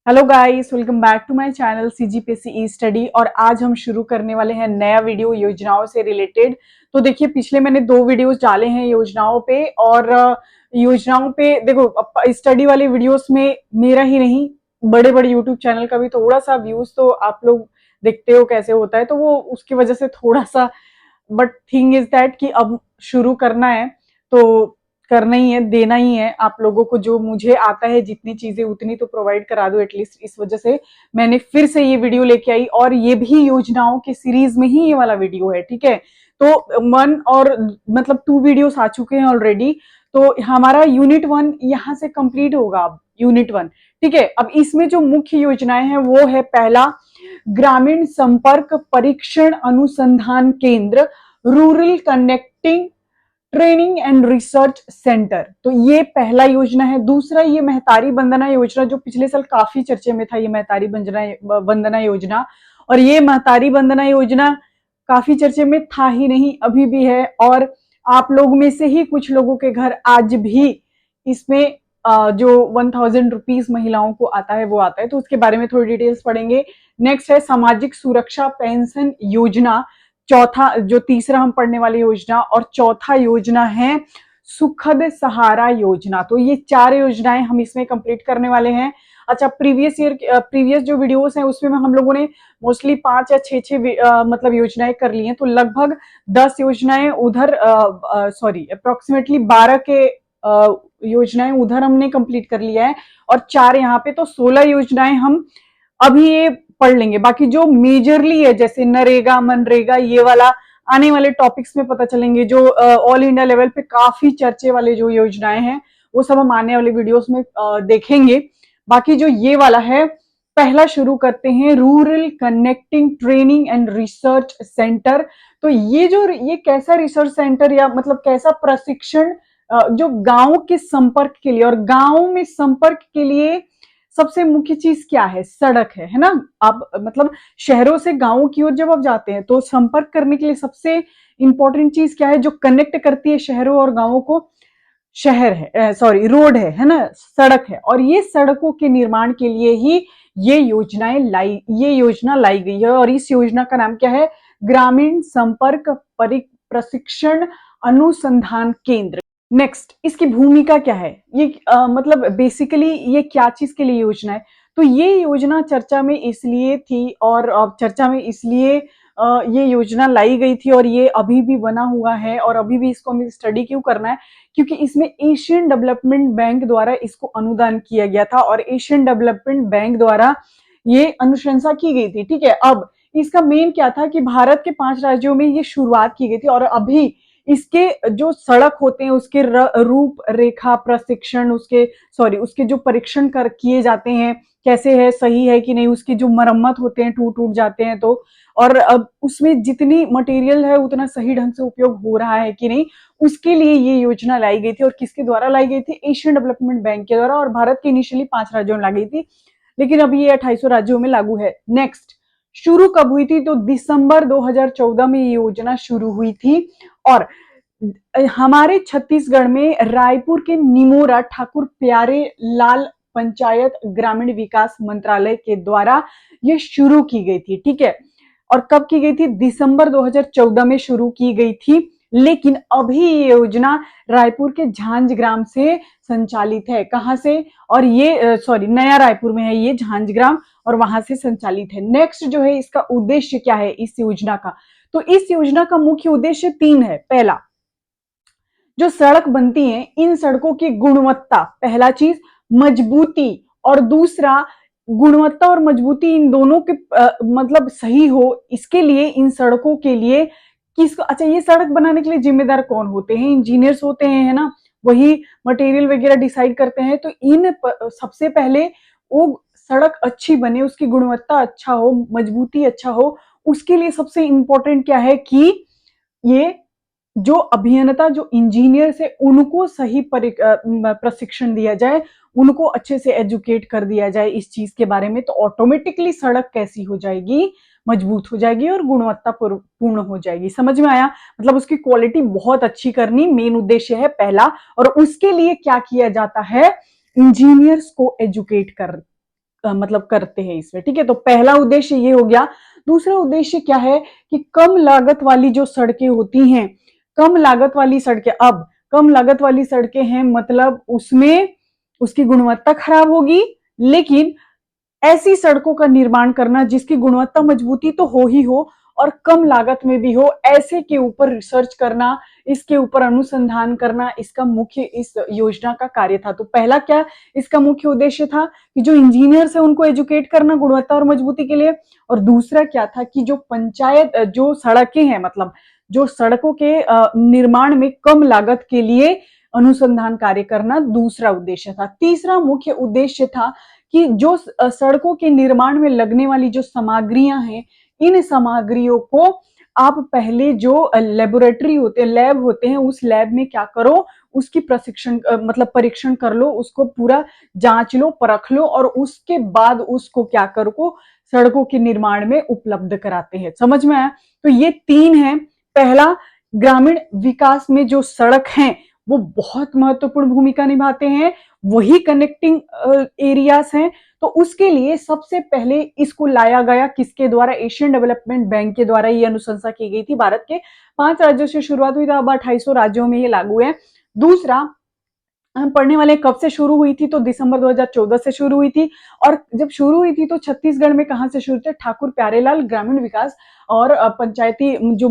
Hello guys, welcome back to my channel CGPSC e study. और आज हम शुरू करने वाले हैं नया वीडियो योजनाओं से रिलेटेड। तो देखिए, पिछले मैंने 2 वीडियोस डाले हैं योजनाओं पे। और योजनाओं पे देखो, स्टडी वाले वीडियोस में मेरा ही नहीं, बड़े बड़े यूट्यूब चैनल का भी थोड़ा सा व्यूज तो आप लोग देखते हो कैसे होता है, तो वो उसकी वजह से थोड़ा सा। बट थिंग इज दैट कि अब शुरू करना है तो करना ही है, देना ही है आप लोगों को। जो मुझे आता है जितनी चीजें उतनी तो प्रोवाइड करा दो एटलीस्ट, इस वजह से मैंने फिर से ये वीडियो लेके आई। और ये भी योजनाओं के सीरीज में ही ये वाला वीडियो है, ठीक है। तो 2 वीडियोस आ चुके हैं ऑलरेडी। तो हमारा यूनिट 1 यहाँ से कंप्लीट होगा। अब यूनिट 1, ठीक है। अब इसमें जो मुख्य योजनाएं हैं वो है, पहला, ग्रामीण संपर्क परीक्षण अनुसंधान केंद्र, rural connecting training and research centre. तो ये पहला योजना है। दूसरा, ये महतारी वंदना योजना, जो पिछले साल काफी चर्चे में था, ये महतारी वंदना योजना। और ये महतारी वंदना योजना काफी चर्चे में था ही नहीं, अभी भी है। और आप लोग में से ही कुछ लोगों के घर आज भी इसमें जो 1000 रुपीज महिलाओं को आता है वो आता है, तो उसके बारे में थोड़ी डिटेल्स पढ़ेंगे। नेक्स्ट है सामाजिक सुरक्षा पेंशन योजना। चौथा, जो तीसरा हम पढ़ने वाली योजना, और चौथा योजना है सुखद सहारा योजना। तो ये 4 योजनाएं हम इसमें कंप्लीट करने वाले हैं। अच्छा, प्रीवियस जो वीडियोस हैं उसमें हम लोगों ने मोस्टली 5 या 6 मतलब योजनाएं कर ली हैं। तो लगभग 10 योजनाएं उधर, सॉरी, अप्रोक्सीमेटली 12 के योजनाएं उधर हमने कंप्लीट कर लिया है, और 4 यहाँ पे। तो 16 योजनाएं हम अभी ये पढ़ लेंगे। बाकी जो मेजरली है, जैसे नरेगा, मनरेगा, ये वाला आने वाले टॉपिक्स में पता चलेंगे। जो ऑल इंडिया लेवल पे काफी चर्चे वाले जो योजनाएं हैं वो सब हम आने वाले वीडियोस में देखेंगे। बाकी जो ये वाला है, पहला शुरू करते हैं, rural connecting training and research centre. तो ये कैसा रिसर्च सेंटर, या मतलब कैसा प्रशिक्षण, जो गांव के संपर्क के लिए, और गांव में संपर्क के लिए सबसे मुख्य चीज क्या है? सड़क है ना। आप मतलब शहरों से गांवों की ओर जब आप जाते हैं तो संपर्क करने के लिए सबसे इंपॉर्टेंट चीज क्या है जो कनेक्ट करती है शहरों और गांवों को? शहर है, सॉरी, रोड है ना, सड़क है। और ये सड़कों के निर्माण के लिए ही ये योजना लाई गई है। और इस योजना का नाम क्या है? ग्रामीण संपर्क प्रशिक्षण अनुसंधान केंद्र। नेक्स्ट, इसकी भूमिका क्या है? ये मतलब बेसिकली ये क्या चीज के लिए योजना है? तो ये योजना चर्चा में इसलिए थी, और चर्चा में इसलिए ये योजना लाई गई थी, और ये अभी भी बना हुआ है। और अभी भी इसको हमें स्टडी क्यों करना है? क्योंकि इसमें एशियन डेवलपमेंट बैंक द्वारा इसको अनुदान किया गया था, और एशियन डेवलपमेंट बैंक द्वारा ये अनुशंसा की गई थी, ठीक है। अब इसका मेन क्या था कि भारत के 5 राज्यों में ये शुरुआत की गई थी, और अभी इसके जो सड़क होते हैं उसके रूप रेखा प्रशिक्षण, उसके जो परीक्षण कर किए जाते हैं, कैसे है, सही है कि नहीं, उसकी जो मरम्मत होते हैं, टूट टूट जाते हैं तो, और अब उसमें जितनी मटेरियल है उतना सही ढंग से उपयोग हो रहा है कि नहीं, उसके लिए ये योजना लाई गई थी। और किसके द्वारा लाई गई थी? एशियन डेवलपमेंट बैंक के द्वारा। और भारत के इनिशियली 5 राज्यों में लाई गई थी, लेकिन अभी ये 2800 राज्यों में लागू है। नेक्स्ट, शुरू कब हुई थी? तो दिसंबर 2014 में ये योजना शुरू हुई थी। और हमारे छत्तीसगढ़ में रायपुर के निमोरा ठाकुर प्यारे लाल पंचायत ग्रामीण विकास मंत्रालय के द्वारा ये शुरू की गई थी, ठीक है। और कब की गई थी? दिसंबर 2014 में शुरू की गई थी। लेकिन अभी ये योजना रायपुर के झांझग्राम से संचालित है। कहां से? और ये सॉरी, नया रायपुर में है ये झांझग्राम, और वहां से संचालित है। नेक्स्ट जो है, इसका उद्देश्य क्या है इस योजना का? तो इस योजना का मुख्य उद्देश्य 3 है। पहला, जो सड़क बनती है इन सड़कों की गुणवत्ता, पहला चीज मजबूती, और दूसरा गुणवत्ता और मजबूती इन दोनों के मतलब सही हो, इसके लिए इन सड़कों के लिए किसको, अच्छा, ये सड़क बनाने के लिए जिम्मेदार कौन होते हैं? इंजीनियर्स होते हैं, है ना। वही मटेरियल वगैरह डिसाइड करते हैं। तो सबसे पहले वो सड़क अच्छी बने, उसकी गुणवत्ता अच्छा हो, मजबूती अच्छा हो, उसके लिए सबसे इंपॉर्टेंट क्या है कि ये जो अभियंता, जो इंजीनियर्स है, उनको सही प्रशिक्षण दिया जाए, उनको अच्छे से एजुकेट कर दिया जाए इस चीज के बारे में। तो ऑटोमेटिकली सड़क कैसी हो जाएगी? मजबूत हो जाएगी और गुणवत्ता पूर्ण हो जाएगी। समझ में आया? मतलब उसकी क्वालिटी बहुत अच्छी करनी मेन उद्देश्य है पहला। और उसके लिए क्या किया जाता है? इंजीनियर्स को एजुकेट मतलब करते हैं इसमें, ठीक है। तो पहला उद्देश्य ये हो गया। दूसरा उद्देश्य क्या है कि कम लागत वाली जो सड़कें होती हैं, कम लागत वाली सड़कें, अब कम लागत वाली सड़कें हैं मतलब उसमें उसकी गुणवत्ता खराब होगी, लेकिन ऐसी सड़कों का निर्माण करना जिसकी गुणवत्ता मजबूती तो हो ही हो और कम लागत में भी हो, ऐसे के ऊपर रिसर्च करना, इसके ऊपर अनुसंधान करना, इसका मुख्य इस योजना का कार्य था। तो पहला क्या इसका मुख्य उद्देश्य था कि जो इंजीनियर्स है उनको एजुकेट करना गुणवत्ता और मजबूती के लिए, और दूसरा क्या था कि जो पंचायत जो सड़कें हैं मतलब जो सड़कों के निर्माण में कम लागत के लिए अनुसंधान कार्य करना दूसरा उद्देश्य था। तीसरा मुख्य उद्देश्य था कि जो सड़कों के निर्माण में लगने वाली जो सामग्रियां हैं, इन सामग्रियों को आप पहले जो लेबोरेटरी होते हैं, लैब होते हैं, उस लैब में क्या करो, उसकी प्रशिक्षण मतलब परीक्षण कर लो, उसको पूरा जांच लो, परख लो, और उसके बाद उसको क्या करो, सड़कों के निर्माण में उपलब्ध कराते हैं। समझ में आया? तो ये तीन है। पहला, ग्रामीण विकास में जो सड़क हैं वो बहुत महत्वपूर्ण भूमिका निभाते हैं, वही कनेक्टिंग एरियाज हैं। तो उसके लिए सबसे पहले इसको लाया गया किसके द्वारा? एशियन डेवलपमेंट बैंक के द्वारा ये अनुशंसा की गई थी। भारत के 5 राज्यों से शुरुआत हुई, तो अब 2800 राज्यों में ये लागू है। दूसरा, हम पढ़ने वाले कब से शुरू हुई थी? तो दिसंबर 2014 से शुरू हुई थी। और जब शुरू हुई थी तो छत्तीसगढ़ में कहां से शुरू थे? ठाकुर प्यारेलाल ग्रामीण विकास और पंचायती जो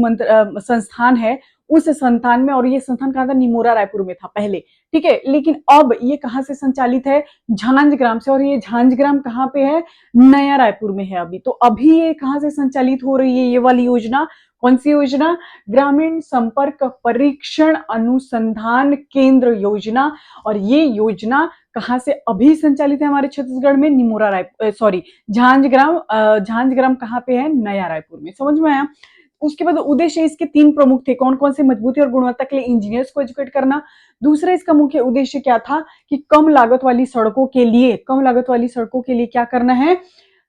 संस्थान है उस संस्थान में, और ये संस्थान कहा था? निमोरा रायपुर में था पहले, ठीक है। लेकिन अब ये कहां से संचालित है? झांझग्राम से, और ये झांझग्राम कहां पे है? नया रायपुर में है अभी। तो अभी ये कहां से संचालित हो रही है ये वाली योजना? कौन सी योजना? ग्रामीण संपर्क परीक्षण अनुसंधान केंद्र योजना। और ये योजना कहां से अभी संचालित है? हमारे छत्तीसगढ़ में निमोरा रायपुर, सॉरी झांझग्राम। झांझग्राम कहां पे है? नया रायपुर में। समझ में आया? उसके बाद उद्देश्य इसके तीन प्रमुख थे। कौन कौन से? मजबूती और गुणवत्ता के लिए इंजीनियर्स को एजुकेट करना। दूसरा इसका मुख्य उद्देश्य क्या था कि कम लागत वाली सड़कों के लिए, कम लागत वाली सड़कों के लिए क्या करना है?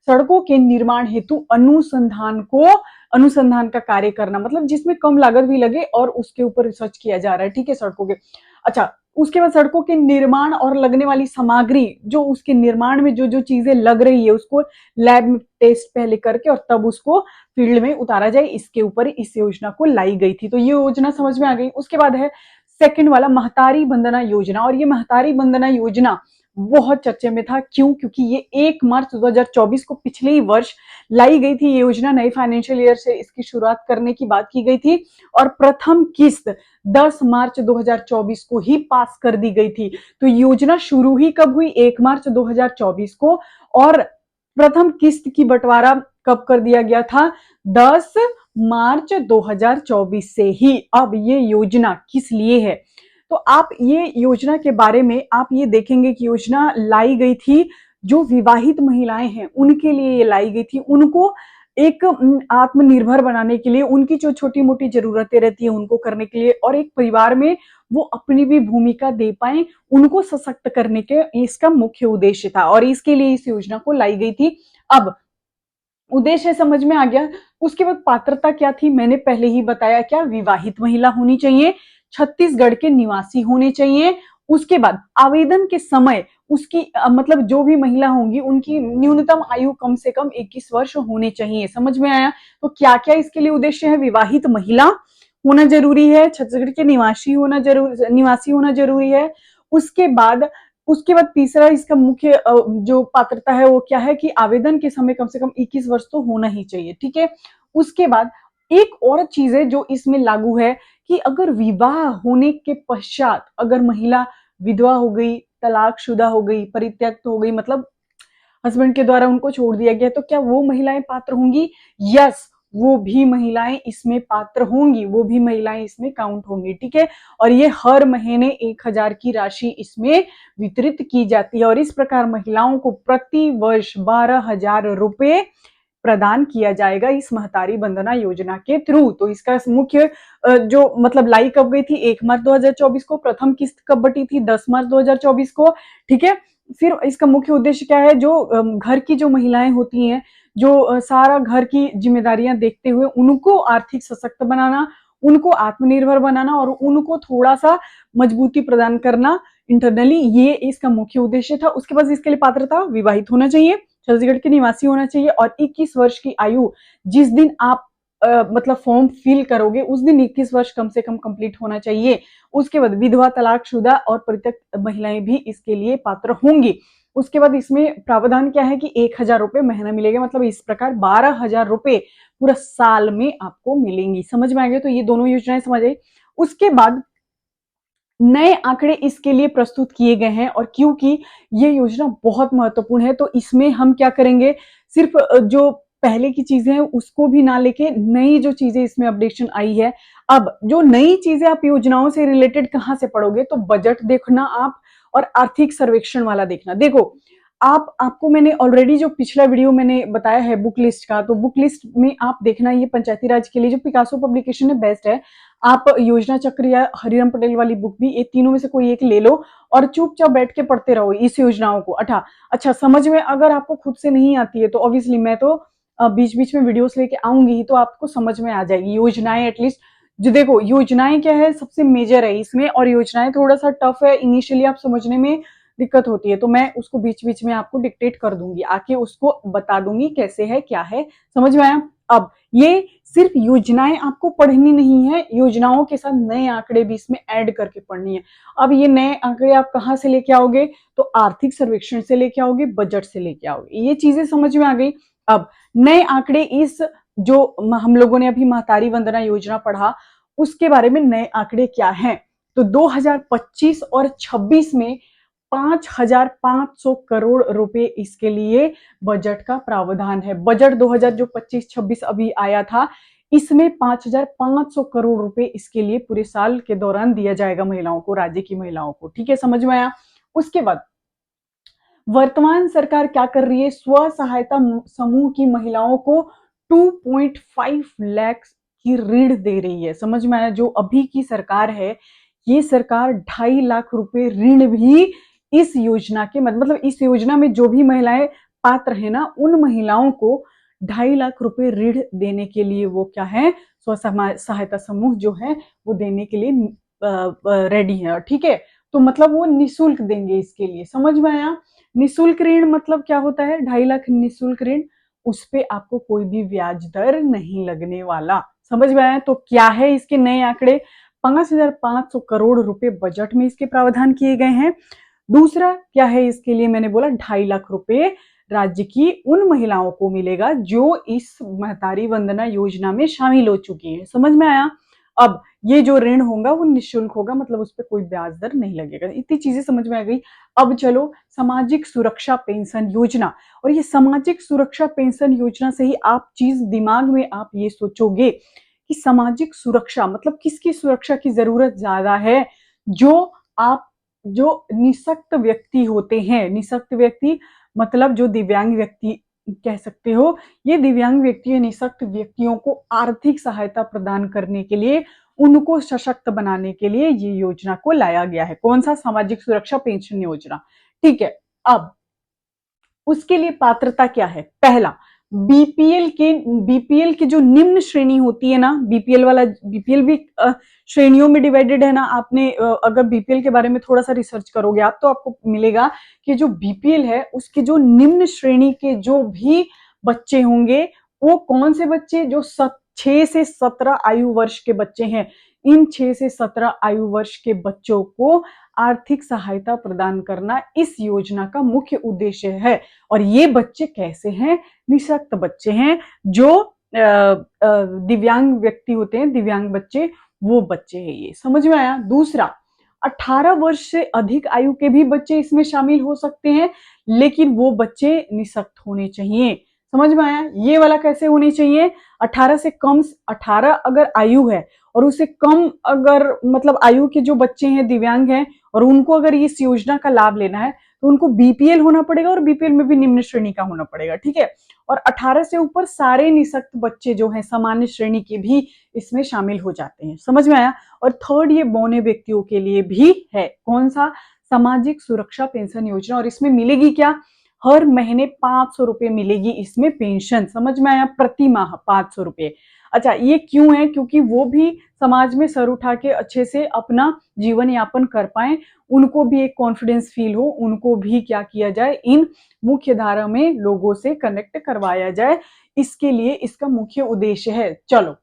सड़कों के निर्माण हेतु अनुसंधान का कार्य करना, मतलब जिसमें कम लागत भी लगे और उसके ऊपर रिसर्च किया जा रहा है, ठीक है, सड़कों के। अच्छा, उसके बाद सड़कों के निर्माण और लगने वाली सामग्री, जो उसके निर्माण में जो जो चीजें लग रही है उसको लैब में टेस्ट पहले करके और तब उसको फील्ड में उतारा जाए, इसके ऊपर इस योजना को लाई गई थी। तो ये योजना समझ में आ गई। उसके बाद है सेकंड वाला महतारी वंदना योजना। और ये महतारी वंदना योजना बहुत चर्चे में था। क्यों? क्योंकि ये 1 मार्च 2024 को पिछले ही वर्ष लाई गई थी। ये योजना नए फाइनेंशियल ईयर से इसकी शुरुआत करने की बात की गई थी और प्रथम किस्त 10 मार्च 2024 को ही पास कर दी गई थी। तो योजना शुरू ही कब हुई? 1 मार्च 2024 को, और प्रथम किस्त की बंटवारा कब कर दिया गया था? 10 मार्च 2024 से ही। अब ये योजना किस लिए है? तो आप ये योजना के बारे में आप ये देखेंगे कि योजना लाई गई थी जो विवाहित महिलाएं हैं उनके लिए ये लाई गई थी। उनको एक आत्मनिर्भर बनाने के लिए, उनकी जो छोटी मोटी जरूरतें रहती है उनको करने के लिए, और एक परिवार में वो अपनी भी भूमिका दे पाए, उनको सशक्त करने के इसका मुख्य उद्देश्य था, और इसके लिए इस योजना को लाई गई थी। अब उद्देश्य समझ में आ गया। उसके बाद पात्रता क्या थी? मैंने पहले ही बताया, क्या? विवाहित महिला होनी चाहिए, छत्तीसगढ़ के निवासी होने चाहिए। उसके बाद आवेदन के समय उसकी मतलब जो भी महिला होंगी उनकी न्यूनतम आयु कम से कम 21 वर्ष होने चाहिए। समझ में आया? तो क्या क्या इसके लिए उद्देश्य है? विवाहित महिला होना जरूरी है, छत्तीसगढ़ के निवासी होना जरूरी है। उसके बाद तीसरा इसका मुख्य जो पात्रता है वो क्या है कि आवेदन के समय कम से कम 21 वर्ष तो होना ही चाहिए, ठीक है। उसके बाद एक और चीज है जो इसमें लागू है कि अगर विवाह होने के पश्चात अगर महिला विधवा हो गई, तलाकशुदा हो गई, परित्यक्त हो गई, मतलब हस्बैंड के द्वारा उनको छोड़ दिया गया, तो क्या वो महिलाएं पात्र होंगी? यस, वो भी महिलाएं इसमें पात्र होंगी, वो भी महिलाएं इसमें काउंट होंगी, ठीक है। और ये हर महीने 1000 की राशि इसमें वितरित की जाती है, और इस प्रकार महिलाओं को प्रति वर्ष 12,000 रुपए प्रदान किया जाएगा इस महतारी वंदना योजना के थ्रू। तो इसका मुख्य जो मतलब लाई कब गई थी? 1 मार्च 2024 को। प्रथम किस्त कब बटी थी? 10 मार्च 2024 को, ठीक है। फिर इसका मुख्य उद्देश्य क्या है? जो घर की जो महिलाएं होती हैं, जो सारा घर की जिम्मेदारियां देखते हुए उनको आर्थिक सशक्त बनाना, उनको आत्मनिर्भर बनाना और उनको थोड़ा सा मजबूती प्रदान करना इंटरनली, ये इसका मुख्य उद्देश्य था। उसके बाद इसके लिए पात्रता विवाहित होना चाहिए, छत्तीसगढ़ के निवासी होना चाहिए और 21 वर्ष की आयु जिस दिन आप मतलब फॉर्म फिल करोगे उस दिन 21 वर्ष कम से कम कंप्लीट होना चाहिए। उसके बाद विधवा, तलाकशुदा और परित्यक्त महिलाएं भी इसके लिए पात्र होंगी। उसके बाद इसमें प्रावधान क्या है कि 1,000 रुपए महीना मिलेगा, मतलब इस प्रकार 12,000 रुपए पूरा साल में आपको मिलेंगी। समझ में आ गया? तो ये दोनों योजनाएं समझ आई। उसके बाद नए आंकड़े इसके लिए प्रस्तुत किए गए हैं और क्योंकि ये योजना बहुत महत्वपूर्ण है तो इसमें हम क्या करेंगे, सिर्फ जो पहले की चीजें हैं उसको भी ना लेके नई जो चीजें इसमें अपडेशन आई है। अब जो नई चीजें आप योजनाओं से रिलेटेड कहां से पढ़ोगे, तो बजट देखना आप और आर्थिक सर्वेक्षण वाला देखना। देखो आपको मैंने ऑलरेडी जो पिछला वीडियो मैंने बताया है बुक लिस्ट का, तो बुक लिस्ट में आप देखना, ये पंचायती राज के लिए जो पिकासो पब्लिकेशन है बेस्ट है। आप योजना चक्र या हरिराम पटेल वाली बुक भी, ये तीनों में से कोई एक ले लो और चुपचाप बैठ के पढ़ते रहो इस योजनाओं को। अच्छा समझ में अगर आपको खुद से नहीं आती है तो ऑब्वियसली मैं तो बीच बीच में वीडियोस लेके आऊंगी तो आपको समझ में आ जाएगी योजनाएं एटलीस्ट। जो देखो योजनाएं क्या है, सबसे मेजर है इसमें, और योजनाएं थोड़ा सा टफ है इनिशियली, आप समझने में दिक्कत होती है तो मैं उसको बीच बीच में आपको डिक्टेट कर दूंगी, आके उसको बता दूंगी कैसे है क्या है। समझ में आया? अब ये सिर्फ योजनाएं आपको पढ़नी नहीं है, योजनाओं के साथ नए आंकड़े भी इसमें ऐड करके पढ़नी है। अब ये नए आंकड़े आप कहां से लेके आओगे, तो आर्थिक सर्वेक्षण से लेके आओगे, बजट से लेके आओगे। ये चीजें समझ में आ गई। अब नए आंकड़े इस जो हम लोगों ने अभी महतारी वंदना योजना पढ़ा उसके बारे में नए आंकड़े क्या हैं, तो 2025 और 26 में 5,500 करोड़ रुपए इसके लिए बजट का प्रावधान है। बजट 2000 जो 25-26 अभी आया था इसमें 5,500 करोड़ रुपए इसके लिए पूरे साल के दौरान दिया जाएगा महिलाओं को, राज्य की महिलाओं को। ठीक है, समझ में आया? उसके बाद वर्तमान सरकार क्या कर रही है, स्व सहायता समूह की महिलाओं को 2.5 लाख की ऋण दे रही है। समझ में आया? जो अभी की सरकार है ये सरकार 2.5 लाख रुपए ऋण भी इस योजना के मतलब इस योजना में जो भी महिलाएं पात्र है ना उन महिलाओं को 2.5 लाख रुपए ऋण देने के लिए वो क्या है, स्व सहायता समूह जो है वो देने के लिए रेडी है। ठीक है, तो मतलब वो निःशुल्क देंगे इसके लिए। समझ में आया? निःशुल्क ऋण मतलब क्या होता है, 2.5 लाख निःशुल्क ऋण, उस पे आपको कोई भी ब्याज दर नहीं लगने वाला। समझ में आया? तो क्या है इसके नए आंकड़े, 5,500 करोड़ रुपए बजट में इसके प्रावधान किए गए हैं। दूसरा क्या है इसके लिए, मैंने बोला 2.5 लाख रुपए राज्य की उन महिलाओं को मिलेगा जो इस महतारी वंदना योजना में शामिल हो चुकी है। समझ में आया? अब ये जो ऋण होगा वो निःशुल्क होगा, मतलब उस पर कोई ब्याज दर नहीं लगेगा। इतनी चीजें समझ में आ गई। अब चलो सामाजिक सुरक्षा पेंशन योजना, और ये सामाजिक सुरक्षा पेंशन योजना से ही आप चीज दिमाग में आप ये सोचोगे कि सामाजिक सुरक्षा मतलब किसकी सुरक्षा की जरूरत ज्यादा है, जो निःशक्त व्यक्ति होते हैं। निःशक्त व्यक्ति मतलब जो दिव्यांग व्यक्ति कह सकते हो, ये दिव्यांग व्यक्ति या निःशक्त व्यक्तियों को आर्थिक सहायता प्रदान करने के लिए, उनको सशक्त बनाने के लिए ये योजना को लाया गया है। कौन सा, सामाजिक सुरक्षा पेंशन योजना। ठीक है, अब उसके लिए पात्रता क्या है, पहला बीपीएल की जो निम्न श्रेणी होती है ना, बीपीएल भी श्रेणियों में डिवाइडेड है ना। आपने अगर बीपीएल के बारे में थोड़ा सा रिसर्च करोगे आप तो आपको मिलेगा कि जो बीपीएल है उसके जो निम्न श्रेणी के जो भी बच्चे होंगे वो कौन से बच्चे, जो 6 से 17 आयु वर्ष के बच्चे हैं, इन 6 से 17 आयु वर्ष के बच्चों को आर्थिक सहायता प्रदान करना इस योजना का मुख्य उद्देश्य है। और ये बच्चे कैसे हैं, निःशक्त बच्चे हैं, जो दिव्यांग व्यक्ति होते हैं, दिव्यांग बच्चे, वो बच्चे हैं ये। समझ में आया? दूसरा, 18 वर्ष से अधिक आयु के भी बच्चे इसमें शामिल हो सकते हैं, लेकिन वो बच्चे निःशक्त होने चाहिए। समझ में आया? ये वाला कैसे होने चाहिए, 18 से कम, 18 अगर आयु है और उससे कम अगर मतलब आयु के जो बच्चे हैं, दिव्यांग हैं, और उनको अगर इस योजना का लाभ लेना है तो उनको बीपीएल होना पड़ेगा, और बीपीएल में भी निम्न श्रेणी का होना पड़ेगा। ठीक है, और 18 से ऊपर सारे निःशक्त बच्चे जो हैं सामान्य श्रेणी के भी इसमें शामिल हो जाते हैं। समझ में आया? और थर्ड, ये बौने व्यक्तियों के लिए भी है। कौन सा, सामाजिक सुरक्षा पेंशन योजना, और इसमें मिलेगी क्या, हर महीने 500 रुपए मिलेगी इसमें पेंशन। समझ में आया? प्रति माह 500 रुपए। अच्छा, ये क्यों है, क्योंकि वो भी समाज में सर उठा के अच्छे से अपना जीवन यापन कर पाए, उनको भी एक कॉन्फिडेंस फील हो, उनको भी क्या किया जाए, इन मुख्य धारा में लोगों से कनेक्ट करवाया जाए, इसके लिए इसका मुख्य उद्देश्य है। चलो,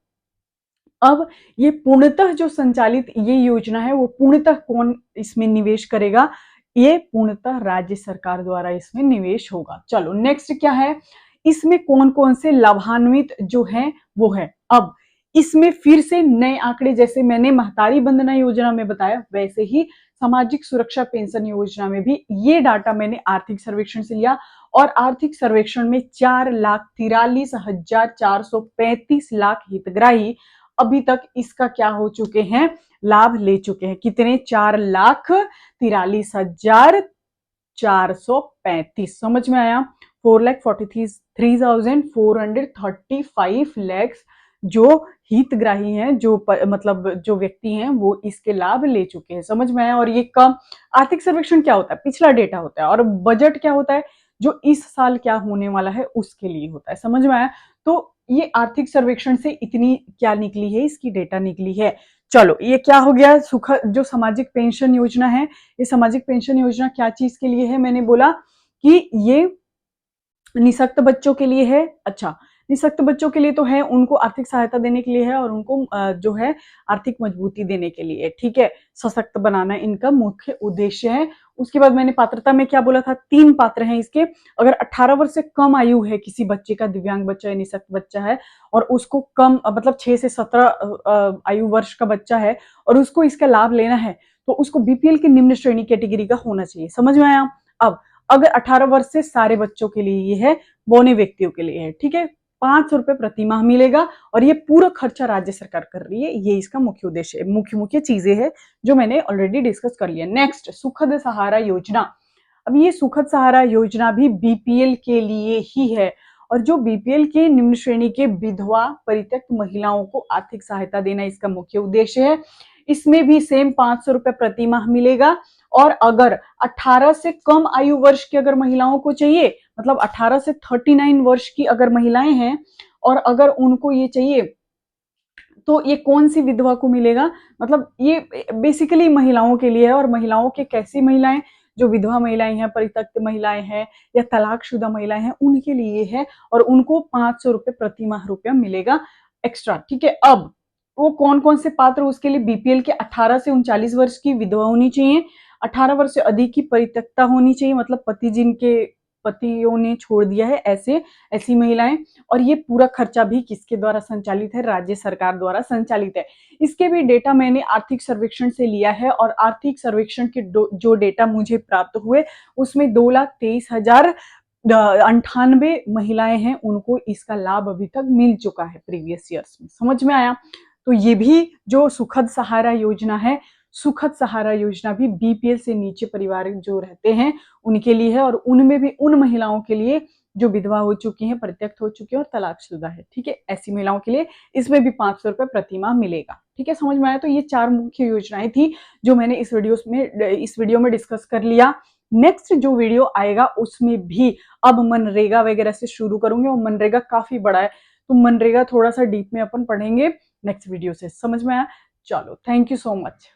अब ये पूर्णतः जो संचालित ये योजना है वो पूर्णतः कौन इसमें निवेश करेगा, ये पूर्णतः राज्य सरकार द्वारा इसमें निवेश होगा। चलो नेक्स्ट क्या है, इसमें कौन कौन से लाभान्वित जो है वो है। अब इसमें फिर से नए आंकड़े, जैसे मैंने महतारी वंदना योजना में बताया वैसे ही सामाजिक सुरक्षा पेंशन योजना में भी ये डाटा मैंने आर्थिक सर्वेक्षण से लिया, और आर्थिक सर्वेक्षण में 4,43,435 लाख हितग्राही अभी तक इसका क्या हो चुके हैं, लाभ ले चुके हैं। कितने, 4,43,435। समझ में आया, 4,43,435 लैक्स जो हितग्राही हैं, जो मतलब जो व्यक्ति हैं वो इसके लाभ ले चुके हैं। समझ में आया। और ये कम, आर्थिक सर्वेक्षण क्या होता है, पिछला डेटा होता है, और बजट क्या होता है, जो इस साल क्या होने वाला है उसके लिए होता है। समझ में आया। तो ये आर्थिक सर्वेक्षण से इतनी क्या निकली है, इसकी डेटा निकली है। चलो ये क्या हो गया, जो सामाजिक पेंशन योजना है, ये सामाजिक पेंशन योजना क्या चीज के लिए है, मैंने बोला कि ये निःशक्त बच्चों के लिए है। अच्छा, निःशक्त बच्चों के लिए तो है, उनको आर्थिक सहायता देने के लिए है, और उनको जो है आर्थिक मजबूती देने के लिए, ठीक है, सशक्त बनाना इनका मुख्य उद्देश्य है। उसके बाद मैंने पात्रता में क्या बोला था, 3 पात्र हैं इसके। अगर 18 वर्ष से कम आयु है किसी बच्चे का, दिव्यांग बच्चा या निःशक्त बच्चा है, और उसको कम मतलब 6 से 17 आयु वर्ष का बच्चा है, और उसको इसका लाभ लेना है, तो उसको बीपीएल की निम्न श्रेणी कैटेगरी का होना चाहिए। समझ में आया। अब अगर 18 वर्ष से सारे बच्चों के लिए ये है, बौने व्यक्तियों के लिए है, ठीक है, 500 रुपए प्रति माह मिलेगा, और ये पूरा खर्चा राज्य सरकार कर रही है। ये इसका मुख्य उद्देश्य है, मुख्य चीजें हैं जो मैंने ऑलरेडी डिस्कस कर लिया। नेक्स्ट, सुखद सहारा योजना। अब ये सुखद सहारा योजना भी बीपीएल के लिए ही है, और जो बीपीएल के निम्न श्रेणी के विधवा परित्यक्त महिलाओं को आर्थिक सहायता देना इसका मुख्य उद्देश्य है। इसमें भी सेम 500 रुपए प्रति माह मिलेगा, और अगर 18 से कम आयु वर्ष की अगर महिलाओं को चाहिए, मतलब 18 से 39 वर्ष की अगर महिलाएं हैं, और अगर उनको ये चाहिए, तो ये कौन सी विधवा को मिलेगा, मतलब ये बेसिकली महिलाओं के लिए है। और महिलाओं के कैसी महिलाएं, जो विधवा महिलाएं हैं, परित्यक्त महिलाएं हैं, या तलाकशुदा महिलाएं हैं, उनके लिए है, और उनको 500 रुपए प्रति माह रुपया मिलेगा एक्स्ट्रा, ठीक है। अब वो कौन कौन से पात्र, उसके लिए बीपीएल के 18 से 39 वर्ष की विधवा होनी चाहिए, 18 वर्ष से अधिक की परित्यक्ता होनी चाहिए, मतलब पति जिनके पतियों ने छोड़ दिया है, ऐसी महिलाएं। और ये पूरा खर्चा भी किसके द्वारा संचालित है, राज्य सरकार द्वारा संचालित है। इसके भी डेटा मैंने आर्थिक सर्वेक्षण से लिया है, और आर्थिक सर्वेक्षण के जो डेटा मुझे प्राप्त हुए उसमें 2,23,098 महिलाएं हैं, उनको इसका लाभ अभी तक मिल चुका है प्रीवियस ईयर्स में। समझ में आया। तो ये भी जो सुखद सहारा योजना है, सुखद सहारा योजना भी बीपीएल से नीचे परिवार जो रहते हैं उनके लिए है, और उनमें भी उन महिलाओं के लिए जो विधवा हो चुकी हैं, परित्यक्त हो चुकी है और तलाकशुदा है, ठीक है, ऐसी महिलाओं के लिए इसमें भी 500 रुपए प्रति माह मिलेगा, ठीक है। समझ में आया। तो ये 4 मुख्य योजनाएं थी जो मैंने इस वीडियो में डिस्कस कर लिया। नेक्स्ट जो वीडियो आएगा उसमें भी अब मनरेगा वगैरह से शुरू करूंगे, और मनरेगा काफी बड़ा है, तो मनरेगा थोड़ा सा डीप में अपन पढ़ेंगे नेक्स्ट वीडियो से। समझ में आया। चलो, थैंक यू सो मच।